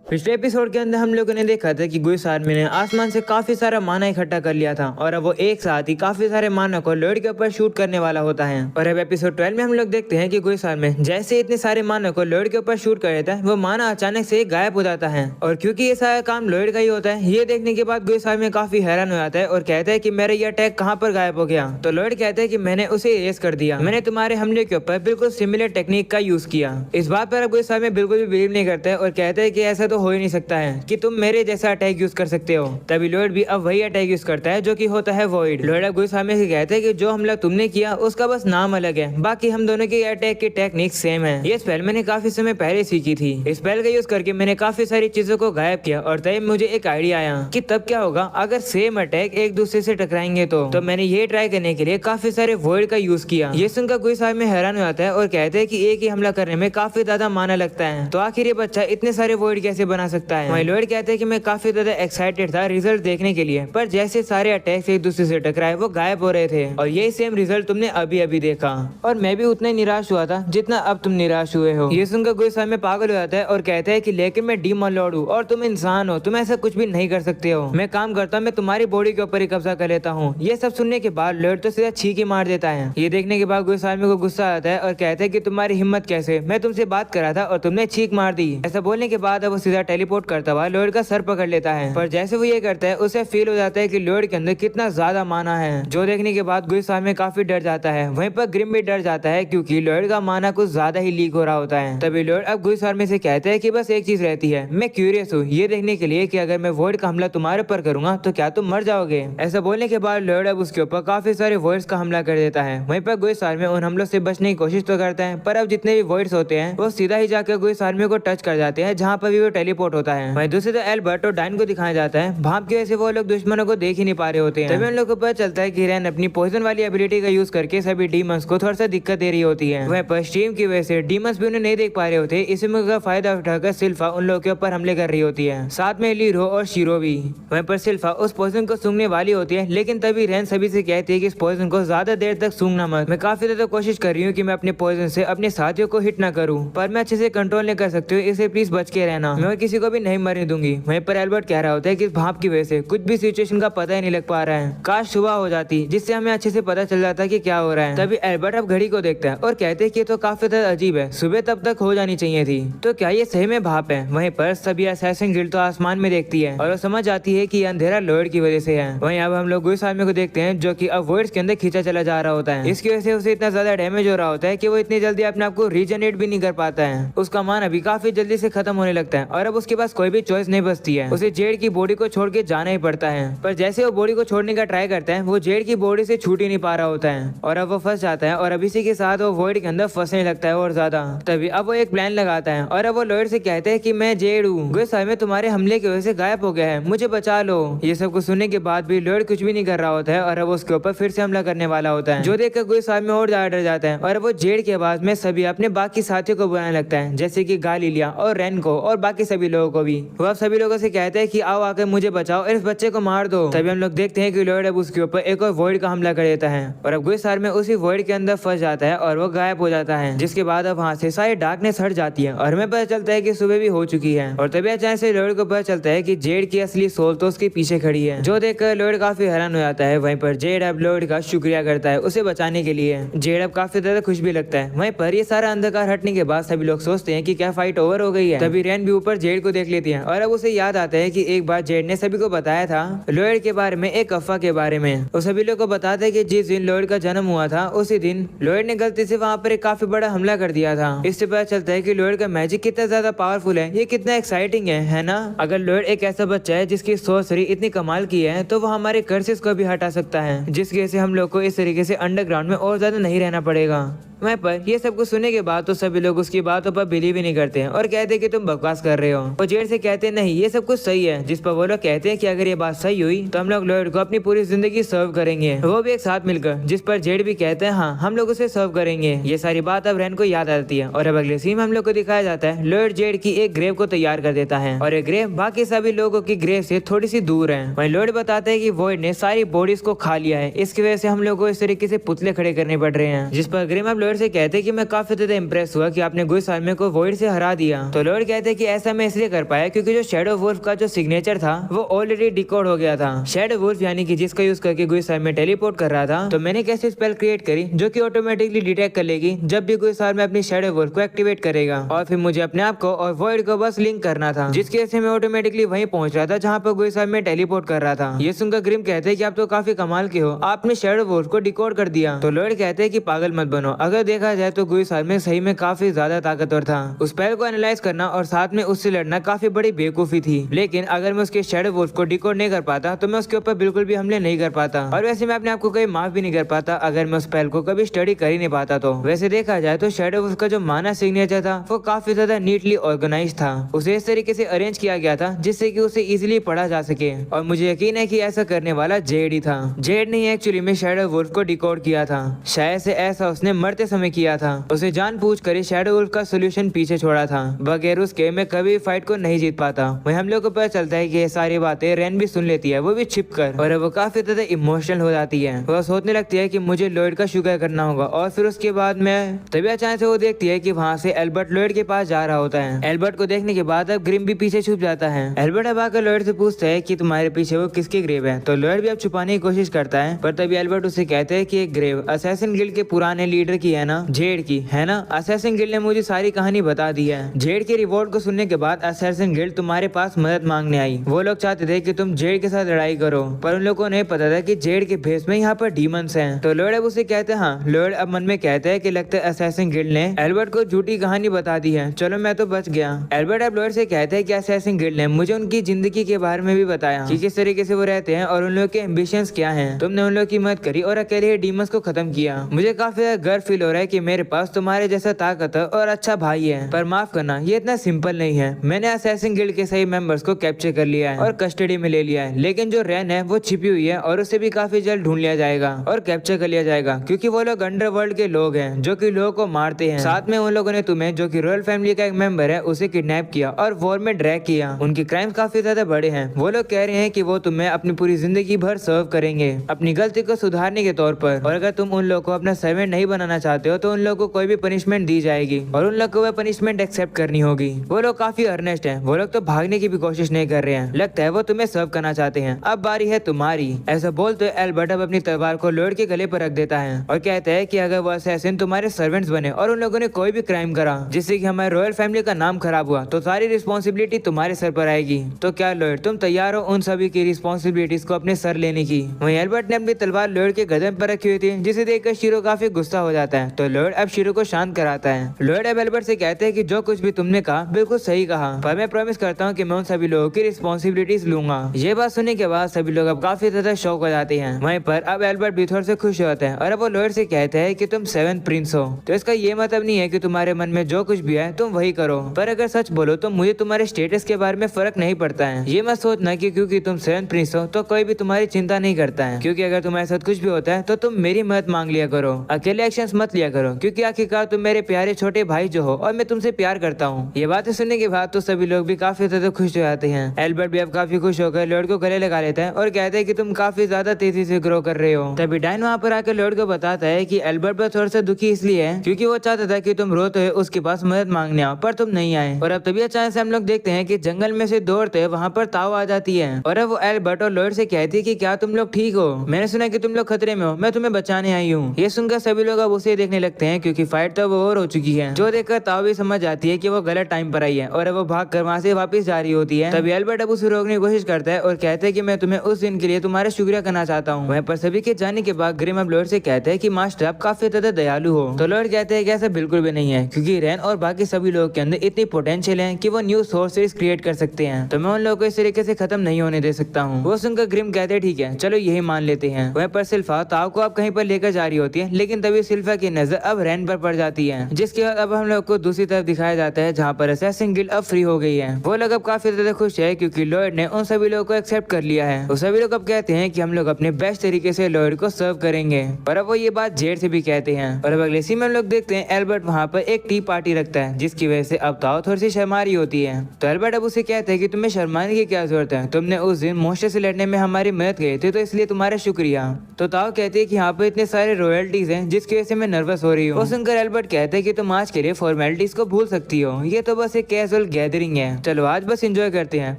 पिछले एपिसोड के अंदर हम लोगों ने देखा था कि गुइस आर्मी ने आसमान से काफी सारा माना इकट्ठा कर लिया था और अब वो एक साथ ही काफी सारे माना को लॉयड के ऊपर शूट करने वाला होता है। और अब एपिसोड 12 में हम लोग देखते हैं कि गुइस आर्मी जैसे इतने सारे माना को लॉयड के ऊपर शूट कर देता है, वो माना अचानक से गायब हो जाता है। और क्योंकि ये सारा काम लॉयड का ही होता है, ये देखने के बाद गुइस आर्मी काफी हैरान हो जाता है और कहता है कि मेरा ये अटैक कहाँ पर गायब हो गया। तो लॉयड कहता है कि मैंने उसे इरेज कर दिया, मैंने तुम्हारे हमले के ऊपर बिल्कुल सिमिलर टेक्निक का यूज किया। इस बात पर अब गुइस आर्मी बिल्कुल भी बिलीव नहीं करता है और कहता है कि ऐसा तो हो ही नहीं सकता है कि तुम मेरे जैसा अटैक यूज कर सकते हो। तभी लॉयड भी अब वही अटैक यूज करता है जो कि होता है वॉइड। लॉयड अब गुइस आर्मी से कहता है कि जो हमला तुमने किया उसका बस नाम अलग है, बाकी हम दोनों के अटैक की टेक्निक सेम है। ये स्पेल मैंने काफी समय पहले सीखी थी, इस स्पेल का यूज करके मैंने काफी सारी चीजों को गायब किया और तब मुझे एक आइडिया आया कि तब क्या होगा अगर सेम अटैक एक दूसरे से टकराएंगे। तो मैंने ये ट्राई करने के लिए काफी सारे वॉइड का यूज किया। ये सुनकर गुइस आर्मी हैरान हो जाता है और कहते हैं कि एक ही हमला करने में काफी ज्यादा माना लगता है, तो आखिर ये बच्चा इतने सारे वॉइड कैसे बना सकता है। वहीं लॉयड कहते हैं कि मैं काफी ज्यादा एक्साइटेड था रिजल्ट देखने के लिए, पर जैसे सारे अटैक्स एक दूसरे से टकराए वो गायब हो रहे थे और यही सेम रिजल्ट तुमने अभी अभी देखा और मैं भी उतना ही निराश हुआ था जितना अब तुम निराश हुए हो। ये सुनकर गुइस आर्मी पागल हो जाता है और कहता है कि लेकिन मैं डीमन लॉर्ड हूँ और तुम इंसान हो, तुम ऐसा कुछ भी नहीं कर सकते हो। मैं काम करता हूँ, मैं तुम्हारी बॉडी के ऊपर ही कब्जा कर लेता हूँ। ये सब सुनने के बाद लॉर्ड तो सीधा छींक ही मार देता है। ये देखने के बाद गुइस आर्मी को गुस्सा आता है और कहता है कि तुम्हारी हिम्मत कैसे, मैं तुमसे बात कर रहा था और तुमने छींक मार दी। ऐसा बोलने के बाद अब वो सीधा टेलीपोर्ट करता हुआ लॉर्ड का सर पकड़ लेता है, पर जैसे वो ये करता है उसे फील हो जाता है कि लॉर्ड के अंदर कितना ज्यादा माना है, जो देखने के बाद गुइस आर्मी काफी डर जाता है। वहीं पर ग्रिम भी डर जाता है क्योंकि लॉर्ड का माना कुछ ज्यादा ही लीक हो रहा होता है। तभी लॉर्ड अब गुइस आर्मी से कहते हैं कि बस एक चीज रहती है, मैं क्यूरियस हूँ ये देखने के लिए कि अगर मैं वॉइड का हमला तुम्हारे ऊपर करूंगा तो क्या तुम मर जाओगे। ऐसा बोलने के बाद लॉर्ड अब उसके ऊपर काफी सारे वॉइड्स का हमला कर देता है। वहीं पर गुइस आर्मी उन हमलों से बचने की कोशिश तो करता है, पर अब जितने भी वॉइड्स होते हैं वो सीधा ही जाकर गुइस आर्मी को टच कर जाते हैं जहाँ पर भी वो टेलीपोर्ट होता है। वहीं दूसरी तरफ एल्बर्ट और डाइन को दिखाया जाता है, भाप की वजह से वो लोग दुश्मनों को देख ही नहीं पा रहे होते हैं। तभी उन लोगों को पता चलता है कि रेन अपनी पॉइजन वाली एबिलिटी का यूज करके सभी डीमंस को थोड़ा सा दिक्कत दे रही होती है। वहीं पर स्ट्रीम की वजह से डीमंस भी उन्हें नहीं देख पा रहे होते, इसी में का फायदा उठाकर सिल्फा उन लोगों के ऊपर हमले कर रही होती है, साथ में लीरो और शीरो भी। वहीं पर सिल्फा उस पॉइजन को सूंघने वाली होती है, लेकिन तभी रेन सभी से कहती है कि इस पॉइजन को ज्यादा देर तक सूंघना मत। मैं काफी ज्यादा कोशिश कर रही हूँ कि मैं अपने पॉइजन से अपने साथियों को हिट ना करूँ, पर मैं अच्छे से कंट्रोल नहीं कर सकती हूँ, इसे प्लीज बच के रहना, मैं किसी को भी नहीं मरने दूंगी। वहीं पर एल्बर्ट कह रहा होता है कि इस भाप की वजह से कुछ भी सिचुएशन का पता ही नहीं लग पा रहा है, काश सुबह हो जाती जिससे हमें अच्छे से पता चल जाता कि क्या हो रहा है। तभी एल्बर्ट अब घड़ी को देखता है और कहते हैं कि तो काफी ज्यादा अजीब है, सुबह तब तक हो जानी चाहिए थी, तो क्या ये सही में भाप है। वहीं पर सभी असैसिन गिल्ड तो आसमान में देखती है और वो समझ आती है कि ये अंधेरा लॉयड की वजह से है। वहीं अब हम लोग गुइस आर्मी को देखते हैं जो कि अब वॉइड्स के अंदर खींचा चला जा रहा होता है, इसकी वजह से उसे इतना ज्यादा डैमेज हो रहा होता है कि वो इतनी जल्दी अपने आप को रीजनरेट भी नहीं कर पाता है। उसका मान अभी काफी जल्दी से खत्म होने लगता है और अब उसके पास कोई भी चॉइस नहीं बचती है, उसे जेड की बॉडी को छोड़ के जाना ही पड़ता है। पर जैसे वो बॉडी को छोड़ने का ट्राई करता है वो जेड की बॉडी से छूट ही नहीं पा रहा होता है और अब वो फंस जाता है और अब इसी के साथ वो वॉइड के अंदर फंसने लगता है और ज्यादा। तभी अब वो एक प्लान लगाता है और अब वो लॉयड से कहते हैं कि मैं जेड हूँ, गुइस आर्मी तुम्हारे हमले की वजह से गायब हो गया है, मुझे बचा लो। ये सब कुछ सुनने के बाद भी लॉयड कुछ भी नहीं कर रहा होता है और अब उसके ऊपर फिर से हमला करने वाला होता है, जो देखकर गुइस आर्मी और ज्यादा डर जाता है और वो जेड की आवाज में सभी अपने बाकी साथियों को बुलाने लगता है, जैसे कि गालिलिया और रेन को और बाकी सभी लोगों को भी। वो अब सभी लोगों से कहते हैं कि आओ आकर मुझे बचाओ और इस बच्चे को मार दो। तभी हम लोग देखते हैं कि लॉयड अब उसके ऊपर एक और वॉइड का हमला कर देता है और अब गुइस आर्मी उसी वॉइड के अंदर फंस जाता है और वो गायब हो जाता है, जिसके बाद अब वहाँ से सारी डार्कनेस हट जाती है और हमें पता चलता है कि सुबह भी हो चुकी है। और तभी अचानक से लॉयड को पता चलता है कि जेड की असली सोल तो उसके पीछे खड़ी है, जो देखकर लॉयड काफी हैरान हो जाता है। वहीं पर जेड अब लॉयड का शुक्रिया करता है उसे बचाने के लिए। जेड अब काफी ज्यादा खुश भी लगता है। वहीं पर ये सारा अंधकार हटने के बाद सभी लोग सोचते हैं कि क्या फाइट ओवर हो गई है। तभी रेन भी ऊपर जेड को देख लेती है और अब उसे याद आता है कि एक बार जेड ने सभी को बताया था लॉयड के बारे में, एक अफवाह के बारे में। वो सभी लोग को बताता है कि जिस दिन लॉयड का जन्म हुआ था उसी दिन लॉयड ने गलती से वहाँ पर एक काफी बड़ा हमला कर दिया था। इससे पता चलता है कि लॉयड का मैजिक कितना ज्यादा पावरफुल है, ये कितना एक्साइटिंग है ना। अगर लॉयड एक ऐसा बच्चा है जिसकी सोर्सरी इतनी कमाल की है तो वो हमारे कर्सेस को भी हटा सकता है, जिसकी वजह से हम लोग को इस तरीके से अंडरग्राउंड में और ज्यादा नहीं रहना पड़ेगा। वहीं पर ये सब कुछ सुनने के बाद तो सभी लोग उसकी बातों पर बिलीव ही नहीं करते हैं और कहते हैं कि तुम बकवास कर रहे हो। वो जेड से कहते हैं नहीं ये सब कुछ सही है, जिस पर वो लोग कहते हैं कि अगर ये बात सही हुई तो हम लोग लॉयड को अपनी पूरी जिंदगी सर्व करेंगे, वो भी एक साथ मिलकर। जिस पर जेड भी कहते हैं हाँ हम लोग उसे सर्व करेंगे। ये सारी बात अब रेन को याद आती है और अब अगले सीन में हम लोग को दिखाया जाता है लॉयड जेड की एक ग्रेव को तैयार कर देता है और ये ग्रेव बाकी सभी लोगों की ग्रेव से थोड़ी सी दूर है। वहीं लॉयड बताते हैं कि वॉइड ने सारी बॉडीज को खा लिया है, इसकी वजह से हम लोग को इस तरीके से पुतले खड़े करने पड़ रहे हैं, जिस पर ग्रेव अब लॉयड से कहते हैं कि मैं काफी ज्यादा इम्प्रेस हुआ कि आपने गुइस आर्मी को वॉइड से हरा दिया। तो लॉयड कहते हैं कि ऐसा मैं इसलिए कर पाया क्योंकि जो शैडो वुल्फ का जो सिग्नेचर था वो ऑलरेडी डिकोड हो गया था। शैडो वुल्फ यानी कि जिसका यूज करके गुइस आर्मी टेलीपोर्ट कर रहा था, तो मैंने कैसे स्पेल क्रिएट करी जो कि ऑटोमेटिकली डिटेक्ट कर लेगी जब भी गुइस आर्मी अपनी शैडो वुल्फ को एक्टिवेट करेगा, और फिर मुझे अपने आप को और वॉइड को बस लिंक करना था, जिसकी वजह से मैं ऑटोमेटिकली वहीं पहुंच रहा था जहाँ पर गुइस आर्मी टेलीपोर्ट कर रहा था। ये सुनकर ग्रिम कहते हैं कि आप तो काफी कमाल के हो, आपने शैडो वुल्फ को डिकोड कर दिया। तो लॉयड कहते हैं कि पागल मत बनो, अगर देखा जाए तो गुइस आर्मी सही में काफी ज्यादा ताकतवर था। उस स्पेल को एनालाइज करना और साथ में उससे लड़ना काफी बड़ी बेवकूफी थी, लेकिन अगर मैं उसके शैडो वुल्फ को डिकोड नहीं कर पाता तो मैं उसके ऊपर बिल्कुल भी हमले नहीं कर पाता, और वैसे मैं अपने आप को कभी माफ भी नहीं कर पाता अगर मैं उस स्पेल को कभी स्टडी कर ही नहीं पाता। तो वैसे देखा जाए तो शैडो वुल्फ का जो माना सिग्नेचर था वो काफी ज्यादा नीटली ऑर्गेनाइज था, उसे इस तरीके से अरेंज किया गया था जिससे कि उसे इजीली पढ़ा जा सके, और मुझे यकीन है कि ऐसा करने वाला जेड ही था। जेड ने एक्चुअली में शैडो वुल्फ को डिकोड किया था, शायद से ऐसा उसने मरते समय किया था। उसे जानबूझ कर शैडो वुल्फ का सोल्यूशन पीछे छोड़ा था, बगैर उसके मैं कभी फाइट को नहीं जीत पाता। वही हम लोग को पता चलता है कि ये सारी बातें रेन भी सुन लेती है, वो भी छिप कर, और वो काफी ज्यादा इमोशनल हो जाती है। वो सोचने लगती है कि मुझे लॉयड का शुक्र करना होगा, और फिर उसके बाद मैं तभी अचानक से वो देखती है कि वहाँ से एल्बर्ट लॉयड के पास जा रहा होता है। एल्बर्ट को देखने के बाद अब ग्रिम भी पीछे छुप जाता है। एल्बर्ट अब आकर लॉयड से पूछता है कि तुम्हारे पीछे वो किसकी ग्रेव है, तो लॉयड भी अब छुपाने की कोशिश करता है, पर तभी एल्बर्ट उसे कहते हैं कि एक ग्रेव असैसिन गिल्ड के पुराने लीडर की है ना, जेड की है ना। असैसिन गिल्ड ने मुझे सारी कहानी बता दी है। जेड के रिवॉर्ड को सुनने के बाद असैसिन गिल्ड तुम्हारे पास मदद मांगने आई। वो लोग चाहते थे कि तुम जेड के साथ लड़ाई करो, पर उन लोगों को नहीं पता था कि जेड के भेस में यहाँ पर डीमंस हैं। तो लॉयड अब उसे कहते हैं, हाँ लॉयड अब मन में कहते हैं कि लगता है असैसिन गिल्ड ने एल्बर्ट को झूठी कहानी बता दी है, चलो मैं तो बच गया। एल्बर्ट अब लॉयड से कहते हैं कि असैसिन गिल्ड ने मुझे उनकी जिंदगी के बारे में भी बताया कि किस तरीके से वो रहते हैं और उन लोगों के एम्बिशंस क्या हैं। तुमने उन लोगों की मदद करी और अकेले ही डीमंस को खत्म किया। मुझे काफी गर्व फील हो रहा है कि मेरे पास तुम्हारे जैसा ताकतवर और अच्छा भाई है, पर माफ करना ये इतना सिंपल नहीं है। मैंने असैसिन गिल्ड के सही मेंबर्स को कैप्चर कर लिया है और कस्टडी में ले लिया है, लेकिन जो रेन है वो छिपी हुई है और उसे भी काफी जल्द ढूंढ लिया जाएगा और कैप्चर कर लिया जाएगा, क्योंकि वो लोग अंडरवर्ल्ड के लोग हैं जो कि लोगों को मारते हैं। साथ में उन लोगों ने तुम्हें, जो कि रॉयल फैमिली का एक मेंबर है, उसे किडनैप किया और वॉर में ड्रैग किया। उनके क्राइम्स काफी ज्यादा बड़े हैं। वो लोग कह रहे हैं कि वो तुम्हें अपनी पूरी जिंदगी भर सर्व करेंगे अपनी गलती को सुधारने के तौर पर, और अगर तुम उन लोगों को अपना सर्वेंट नहीं बनाना चाहते हो तो उन लोगों को कोई भी पनिशमेंट दी जाएगी और उन लोगों को वह पनिशमेंट एक्सेप्ट करनी होगी। वो लोग काफी अर्नेस्ट हैं, वो लोग तो भागने की भी कोशिश नहीं कर रहे हैं, लगता है वो तुम्हें सर्व करना चाहते हैं। अब बारी है तुम्हारी। ऐसा बोलते एल्बर्ट अब अपनी तलवार को लॉयड के गले पर रख देता है और कहता है कि अगर वो असैसिन तुम्हारे सर्वेंट्स बने और उन लोगों ने कोई भी क्राइम करा जिससे कि हमारे रॉयल फैमिली का नाम खराब हुआ, तो सारी रिस्पॉन्सिबिलिटी तुम्हारे सर पर आएगी। तो क्या लॉयड तुम तैयार हो उन सभी की रिस्पॉन्सिबिलिटीज को अपने सर लेने की? वहीं एल्बर्ट ने अपनी तलवार लॉयड के गदन पर रखी हुई थी, जिसे देखकर शीरो काफी गुस्सा हो जाता है। तो लॉयड अब शीरो को शांत कराता है। लॉयड अब एल्बर्ट से कहते हैं कि जो कुछ भी तुमने कहा बिल्कुल सही कहा, पर मैं प्रॉमिस करता हूँ कि मैं उन सभी लोगों की रिस्पॉन्सिबिलिटीज लूंगा। ये बात सुनने के बाद सभी लोग अब काफी ज्यादा शौक हो जाते हैं। वहीं पर अब एल्बर्ट भी थोड़े से खुश होते हैं और अब वो लॉयड से कहते हैं कि तुम 7th प्रिंस हो, तो इसका ये मतलब नहीं है कि तुम्हारे मन में जो कुछ भी है तुम वही करो, पर अगर सच बोलो तो मुझे तुम्हारे स्टेटस के बारे में फर्क नहीं पड़ता है। ये मत सोचना कि क्योंकि तुम 7th प्रिंस हो तो कोई भी तुम्हारी चिंता नहीं करता है, क्योंकि अगर तुम्हारे साथ कुछ भी होता है तो तुम मेरी मदद मांग लिया करो, अकेले एक्शंस मत लिया करो, क्योंकि आखिरकार तुम मेरे प्यारे छोटे भाई जो हो और मैं तुमसे प्यार करता हूँ। ये बातें सुनने के बाद तो सभी लोग भी काफी ज्यादा खुश हो जाते हैं। एल्बर्ट भी अब काफी खुश होकर लॉयड को गले लगा लेता है और कहता है कि तुम काफी ज्यादा तेजी से ग्रो कर रहे हो। तभी डायन वहाँ पर आकर लॉयड को बताता है कि एल्बर्ट पर थोड़ा सा दुखी इसलिए है क्योंकि वो चाहता था कि तुम रोते हुए उसके पास मदद मांगने आओ, पर तुम नहीं आए। और अब तभी अचानक से हम लोग देखते हैं कि जंगल में से दौड़ते वहाँ पर ताओ आ जाती है और अब वो एल्बर्ट और लॉयड से कहती है कि क्या तुम लोग ठीक हो? मैंने सुना कि तुम लोग खतरे में हो, मैं तुम्हें बचाने आई हूँ। ये सुनकर सभी लोग अब उसे देखने लगते हैं क्योंकि फाइट तो ओवर हो चुकी है, जो देखकर ताओ भी समझ जाती है कि वो गलत टाइम पर आई है और अब वो भाग कर वहाँ से वापस जा रही होती है। तभी एल्बर्ट अब उसे रोकने की कोशिश करता है और कहता है कि मैं तुम्हें उस दिन के लिए तुम्हारा शुक्रिया करना चाहता हूँ। वहीं पर सभी के जाने के बाद ग्रिम अब लॉयड से कहते हैं कि मास्टर आप काफी ज्यादा दयालु हो। तो लॉयड कहते हैं कि ऐसा बिल्कुल भी नहीं है, क्योंकि रेन और बाकी सभी लोगों के अंदर इतनी पोटेंशियल है कि वो न्यू सोर्सेज क्रिएट कर सकते हैं, तो मैं उन लोगों को इस तरीके से खत्म नहीं होने दे सकता हूँ। वो सुनकर ग्रिम कहते हैं ठीक है चलो यही मान लेते हैं। वहीं पर सिल्फा ताओ को अब कहीं पर लेकर जा रही होती है, लेकिन तभी सिल्फा की नजर अब रेन पर पड़ जाती है, जिसके बाद अब हम लोग को दूसरी तरफ दिखाया जाता है जहाँ पर असैसिन गिल्ड अब फ्री हो गई है। वो लोग अब काफी ज्यादा खुश है क्योंकि लॉयड ने उन सभी लोगों को एक्सेप्ट कर लिया है। वो सभी लोग अब कहते हैं कि हम लोग अपने बेस्ट तरीके से लॉयड को सर्व करेंगे, और अब वो ये बात जेड से भी कहते हैं। और अब अगले सीन में हम लोग देखते हैं एल्बर्ट वहाँ पर एक टी पार्टी रखता है, जिसकी वजह से अब ताओ थोड़ी सी शर्मा रही होती है। तो एल्बर्ट अब उसे कहते हैं कि तुम्हें शर्माने की क्या जरूरत है, तुमने उस दिन मोस्टर से लड़ने में हमारी मदद की थी, तो इसलिए तुम्हारा शुक्रिया। तो ताओ कहती है कि यहाँ पर इतने सारे रॉयल्टीज हैं जिसकी वजह से मैं नर्वस हो रही हूँ। वो सुनकर एल्बर्ट कहते हैं कि तुम आज के लिए फॉर्मेलिटीज को भूल सकती हो, ये तो बस एक कैजुअल गैदरिंग है, चलो आज बस एंजॉय करते हैं।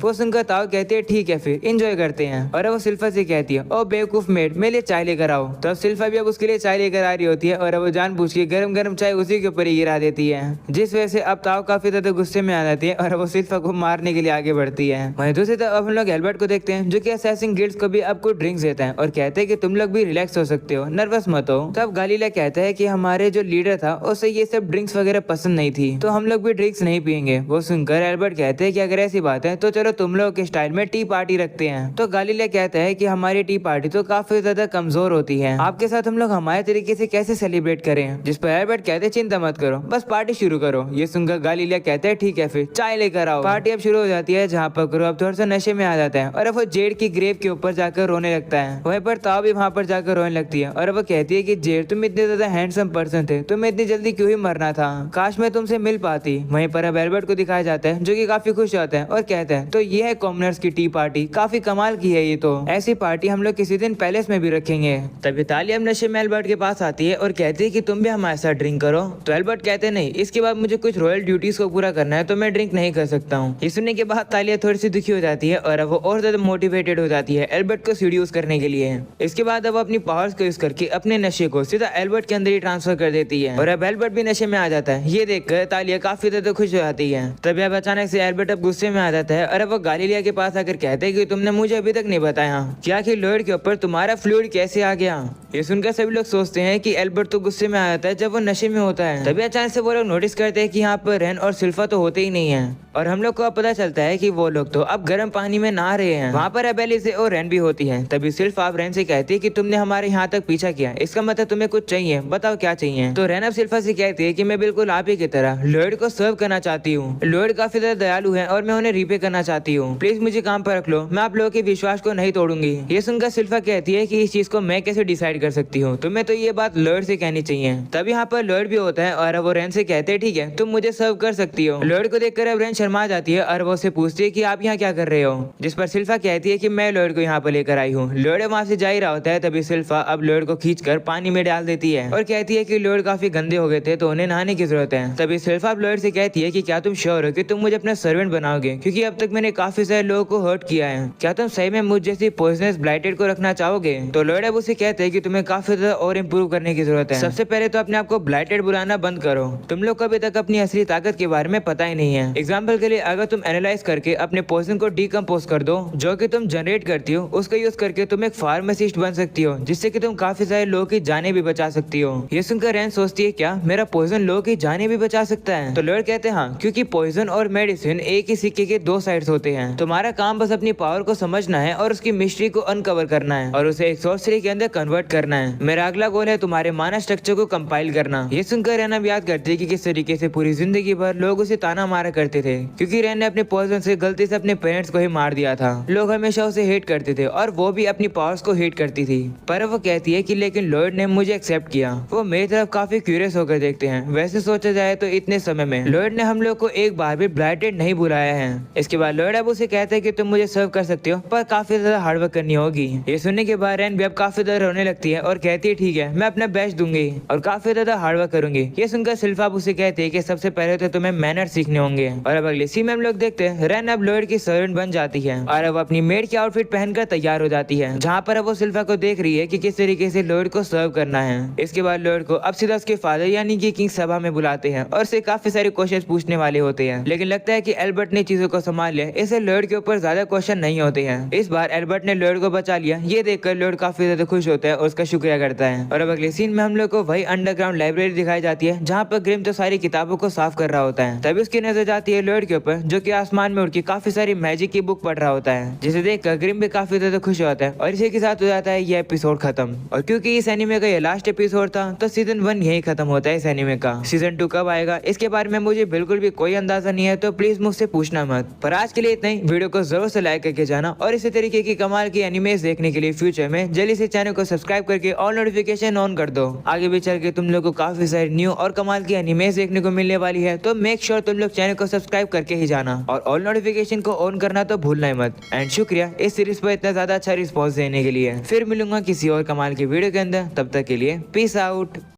वो सुनकर ताओ कहती है ठीक है फिर एंजॉय करते हैं। और वो सिल्फा से कहती है ओ बेवकूफ मेड मेरे लिए चाय लेकर आओ। तो अब सिल्फा भी अब उसके लिए चाय लेकर आ रही होती है और वो जानबूझ के गरम गरम चाय उसी के ऊपर ही गिरा देती है, जिस वजह से अब ताओ काफी ज्यादा गुस्से में आ जाती है और वो सिल्फा को मारने के लिए आगे बढ़ती है। वहीं दूसरी तरफ अब हम लोग एल्बर्ट को देखते हैं जो कि असैसिन गिल्ड्स को भी अब कुछ ड्रिंक्स देता है और कहते हैं कि तुम लोग भी रिलैक्स हो सकते हो, नर्वस मत हो। तब गालीला कहता है कि हमारे जो लीडर था उसे ये सब ड्रिंक्स वगैरह पसंद नहीं थी, तो हम लोग भी ड्रिंक्स नहीं पियेंगे। वो सुनकर एल्बर्ट कहते हैं कि अगर ऐसी बात है तो चलो तुम लोग के स्टाइल में टी पार्टी रखते हैं। तो गालीला कहता है कि हमारी टी पार्टी तो काफी ज्यादा कमजोर होती है, आपके साथ हम लोग हमारे तरीके से कैसे सेलिब्रेट करें। जिस पर एल्बर्ट कहते हैं चिंता मत करो, बस पार्टी शुरू करो। ये सुनकर गालीला कहते हैं ठीक है फिर चाय लेकर आओ। पार्टी अब शुरू हो जाती है जहाँ पर क्रू अब थोड़ा सा नशे में आ जाता है और अब वो जेड की ग्रेव के ऊपर जाकर रोने लगता है। वहीं पर ताओ भी वहाँ पर जाकर रोने लगती है और वो कहती है कि जेड तुम इतने ज्यादा हैंडसम पर्सन थे, तुम्हें इतनी जल्दी क्यों ही मरना था, काश मैं तुमसे मिल पाती। वहीं पर अब एल्बर्ट को दिखाया जाता है जो कि काफी खुश होता है और कहता है तो ये है कॉमनर्स की टी पार्टी, काफी कमाल की है ये, तो ऐसी पार्टी हम लोग किसी दिन पैलेस में भी रखेंगे। तभी तालिया अब नशे में एल्बर्ट के पास आती है और कहती है कि तुम भी हमारे साथ ड्रिंक करो। तो एल्बर्ट कहते हैं नहीं, इसके बाद मुझे कुछ रॉयल ड्यूटीज को पूरा करना है तो मैं ड्रिंक नहीं कर सकता हूँ। ये सुनने के बाद तालिया थोड़ी सी दुखी हो जाती है और अब वो और ज्यादा मोटिवेटेड हो जाती है एल्बर्ट को सीड्यूस करने के लिए। इसके बाद अब अपनी पावर्स को यूज करके अपने नशे को सीधा एल्बर्ट के अंदर ही ट्रांसफर कर देती है और अब एल्बर्ट भी नशे में आ जाता है। ये देखकर तालिया काफी ज्यादा खुश हो जाती है। तभी अब अचानक से एल्बर्ट अब गुस्से में आ जाता है और अब वो गालीलिया के पास आकर कहते हैं कि तुमने मुझे अभी तक नहीं बताया कि आखिर लॉयड के ऊपर तुम्हारा फ्लूइड कैसे आ गया। ये सुनकर सभी लोग सोचते हैं कि एल्बर्ट तो गुस्से में आ जाता है जब वो नशे में होता है। तभी अचानक से वो लोग नोटिस करते हैं कि यहाँ पर रेन और सिल्फा तो होते ही नहीं है और हम लोग को अब पता चलता है कि वो लोग तो अब गर्म पानी में नहा रहे हैं। वहाँ पर अब एलिस और रेन भी होती है। तभी सिल्फा अब रेन से कहती है कि तुमने हमारे यहाँ तक पीछा किया, इसका मतलब तुम्हें कुछ चाहिए, बताओ क्या चाहिए। तो रेन अब सिल्फा से कहती है कि मैं बिल्कुल आप ही की तरह लॉयड को सर्व करना चाहती हूँ। लॉयड काफी ज्यादा दयालु है और मैं उन्हें रीपे करना चाहती हूँ, प्लीज मुझे काम पर रख लो, मैं आप लोगों के विश्वास को नहीं तोड़ूंगी। ये सुनकर सिल्फा कहती है कि इस चीज को मैं कैसे डिसाइड कर सकती हूँ, तुम्हें तो ये बात लॉयड से कहनी चाहिए। तभी यहाँ पर लॉयड भी होता है और वो रेन से कहते हैं ठीक है तुम मुझे सर्व कर सकती हो। लॉयड को देखकर अब रेन शर्मा जाती है और वो उससे पूछती है कि आप यहाँ क्या कर रहे हो, जिस पर सिल्फा कहती है कि मैं लॉयड को यहाँ पर लेकर आई हूँ। लॉयड वहाँ से जा ही रहा होता है। तभी सिल्फा अब लॉयड को खींचकर पानी में डाल देती है और कहती है कि लॉयड काफी गंदे हो गए थे तो उन्हें नहाने की जरूरत है। तभी सिल्फा अब लॉयड से कहती है कि क्या तुम श्योर हो कि तुम मुझे अपना सर्वेंट बनाओगे, क्योंकि अब तक मैंने काफी सारे लोगों को हर्ट किया है, क्या तुम सही में मुझ जैसी पॉइजनस ब्लाइटेड को रखना चाहोगे। तो लॉयड अब उसे कहते हैं कि तुम्हें काफी ज्यादा और इम्प्रूव करने की जरूरत है। सबसे पहले तो अपने आप को ब्लाइटेड बुलाना बंद करो, तुम लोग को अभी तक अपनी असली ताकत के बारे में पता ही नहीं है। एग्जाम्पल के लिए अगर तुम एनालाइज करके अपने पॉइजन को डीकम्पोज कर दो जो कि तुम जनरेट करती हो, उसका यूज करके तुम एक फार्मासिस्ट बन सकती हो, जिससे कि तुम काफी सारे लोगों की जानें भी बचा सकती हो। ये सुनकर रैन सोचती है क्या मेरा पॉइजन लोगों की जानें भी बचा सकता है। तो लॉयड कहते हैं हाँ, क्योंकि पॉइजन और मेडिसिन एक ही सिक्के के दो साइड्स होते हैं। तुम्हारा काम बस अपनी पावर को समझना है और उसकी मिस्ट्री को अनकवर करना है और उसे एक सॉर्सरी के अंदर कन्वर्ट करना है। मेरा अगला गोल है तुम्हारे माना स्ट्रक्चर को कंपाइल करना। ये सुनकर रैन अब याद करती है कि किस तरीके से पूरी जिंदगी भर लोग उसे ताना मारा करते थे, क्योंकि रैन ने अपने पॉइजन से गलती से अपने पेरेंट्स को ही मार दिया था। लोग हमेशा उसे हेट करते थे और वो भी अपनी पावर्स को हेट करती थी। पर वो कहती है कि लेकिन लॉयड ने मुझे एक्सेप्ट किया। वो मेरी तरफ काफी क्यूरियस होकर देखते हैं। वैसे सोचा जाए तो इतने समय में लॉयड ने हम लोग को एक बार भी ब्लाइटेड नहीं बुलाया है। इसके बाद लॉयड अब उसे कहते हैं कि तुम मुझे सर्व कर सकते हो, पर काफी ज्यादा हार्डवर्क करनी होगी। ये सुनने के बाद रैन भी अब काफी ज्यादा रोने लगती है और कहती है ठीक है मैं अपना बेस्ट दूंगी और काफी ज्यादा हार्डवर्क करूंगी। ये सुनकर सिल्फा उसे कहते हैं कि सबसे पहले तो तुम्हें मैनर सीखने होंगे। और अब अगले सीन में हम लोग देखते हैं रैन अब लॉयड की सर्वेंट बन जाती है और अब अपनी मेड की आउटफिट पहनकर तैयार हो जाती है, जहाँ पर अब वो सिल्फा को देख रही है कि किस तरीके से लॉयड को सर्व करना है। इसके बाद लॉयड को अब सीधा उसके फादर यानी कि किंग सभा में बुलाते हैं और उससे काफी सारे क्वेश्चन पूछने वाले होते हैं, लेकिन लगता है कि एल्बर्ट ने चीजों को संभाल लिया, इससे लॉयड के ऊपर ज्यादा क्वेश्चन नहीं होते हैं। इस बार एल्बर्ट ने लॉयड को बचा लिया। ये देखकर लॉयड काफी ज्यादा खुश होता है और उसका शुक्रिया करता है। और अब अगले सीन में हम लोग को वही अंडरग्राउंड लाइब्रेरी दिखाई जाती है, जहाँ पर ग्रिम तो सारी किताबों को साफ कर रहा होता है। तभी उसकी नजर जाती है लॉयड के ऊपर, जो कि आसमान में उड़ के काफी सारी मैजिक की बुक पढ़ रहा होता है, जिसे देखकर ग्रिम भी काफी ज्यादा खुश होता है। और इसी के साथ हो जाता है ये एपिसोड खत्म। और क्योंकि इस एनीमे का ये लास्ट एपिसोड था, तो सीजन 1 यही खत्म होता है इस एनीमे का। सीजन 2 कब आएगा इसके बारे में मुझे बिल्कुल भी कोई अंदाजा नहीं है, तो प्लीज मुझसे पूछना मत। पर आज के लिए इतना ही। वीडियो को जरूर से लाइक करके जाना और इसी तरीके की कमाल की एनिमेज देखने के लिए फ्यूचर में जल्दी से चैनल को सब्सक्राइब करके ऑल नोटिफिकेशन ऑन कर दो। आगे भी चल के तुम लोग को काफी सारी न्यू और कमाल की एनिमेज देखने को मिलने वाली है, तो मेक श्योर तुम लोग चैनल को सब्सक्राइब करके ही जाना और ऑल नोटिफिकेशन को ऑन करना तो भूलना ही मत। एंड शुक्रिया इस सीरीज पर इतना ज्यादा अच्छा रिस्पॉन्स देने के लिए। फिर मिलूंगा किसी और कमाल की वीडियो के अंदर, तब तक के लिए पीस आउट।